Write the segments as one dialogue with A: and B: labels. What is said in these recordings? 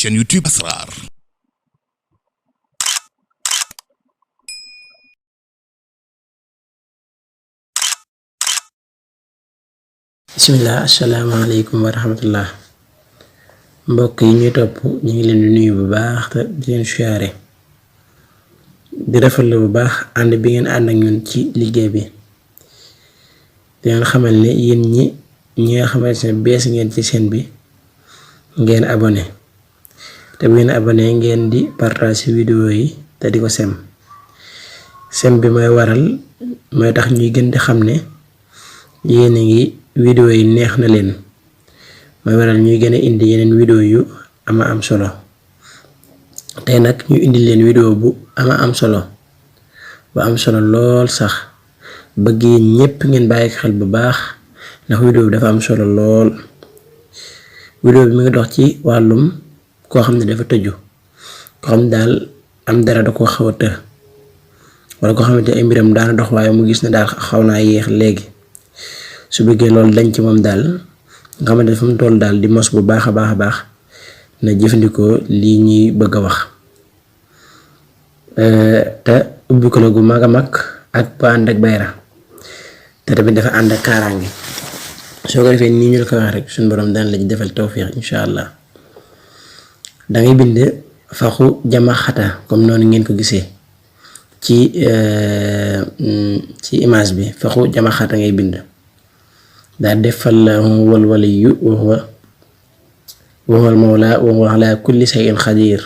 A: chaîne YouTube Asrar.
B: bismillah asalaamaaleykum wa rahmatullah mbokk yi ñuy topp ñu ngi leen di nuyu bu baax te di leen siyaare di rafetlu bu baax ànd bi ngeen ànd ak ñun ci liggéey bi di leen xamal ne yéen ñi nga xamante ne bees ngeen ci chaîne bi ngeen abonné te bu ngeen abonné ngeen di partage vidéo yi te di ko sem bi mooy waral mooy tax ñuy gën di xam ne yéen a ngi vidéo yi neex na leen mooy waral ñuy gën a indi yeneen vidéo yu ama am solo tey nag ñu indi leen vidéo bu ama am solo bu am solo lool sax bëgg yéen ñépp ngeen bàyyi xel bu baax ndax vidéo bi dafa am solo lool. vidéo bi mi ngi dox ci wàllum koo xam ne dafa tëju koo xam ne daal am dara da koo xaw a të wala koo xamante ay mbiram daana dox waaye mu gis ne daal xaw naa yéex léegi su bëggee loolu dañ ci moom daal nga xamante ne fa mu toll daal di mos bu baax a baax na jëfandikoo lii ñuy bëgg a wax te ubbi ko la gu mag a mag ak ba ànd ak bayra te tamit dafa ànd ak kaaraange soo ko defee nii ñu la ko wax rek suñu borom daan la ci defal tawfiix incha allah dangay bind faxu jama xata comme noonu ngeen ko gisee ci image bi faxu jama xata ngay bind daal defal la wal waliyu wa huwa al mawla wa huwa ala kulli shay'in xadir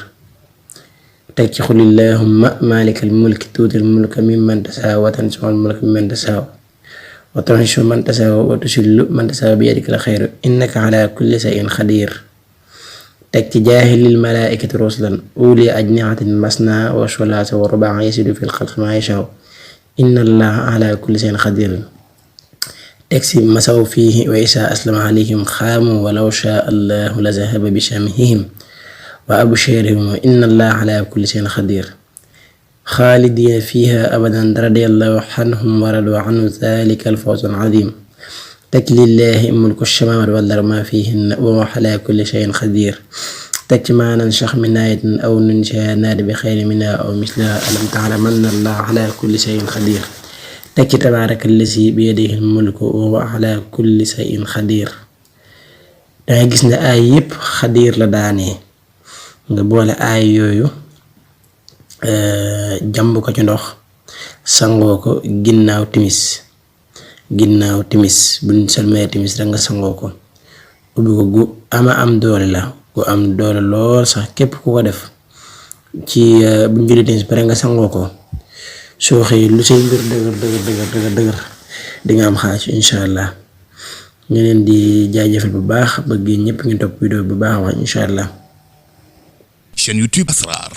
B: teg ci xul illahumma malikal mulki tuutil mulka mimman tasaa wa tanzi'ul mulka mimman tasaa wa tu'izzu man tasaa wa tuzillu man tasaa bi yadikal xayru innaka ala kulli shay'in xadir teg ci jaahilil malaa'ikati rusulan uli ajnihatin masna wa sulaasa wa rubaa yaziidu fil xalqi maa yashaa inna allaha ala kulli shay'in xadir teg ci masaw fiihi wa isaa aslama alayhim xaamu walaw shaa allahu la zahaba bi shamhihim wa absharihim wa inna allaha ala kulli shay'in xadir xaalidiina fiiha abadan radiyallahu anhum wa radu anhu zaalika al-fawzul aziim teg lillahi mulku samaawaati wal ardi maa fiihinna wa huwa ala kulli shay'in xadir teg ci maa nansakh min aayatin aw nunsihaa na'ti bi xayrin minhaa aw mislihaa alam ta'lam anna allaha ala kulli shay'in xadir teg ci tabaaraka llazi bi yadihi al-mulku wa huwa ala kulli shay'in xadir dangay gis ne aay yépp xadir la daanee nga boole aay yooyu jàmb ko ci ndox sangoo ko ginnaaw timis buñ salmee timis rek nga sangoo ko ubbi ko gu ama am doole la gu am doole lool sax képp ku ko def ci buñ julli timis pare nga sangoo ko soo xëy lu say mbir dëgër di nga am xaaj incha allah ñu leen di jaajëfal bu baax bëgg ñëpp ngeen topp vidéo bu baax wax incha allah.
A: chaîne YouTube Asrar.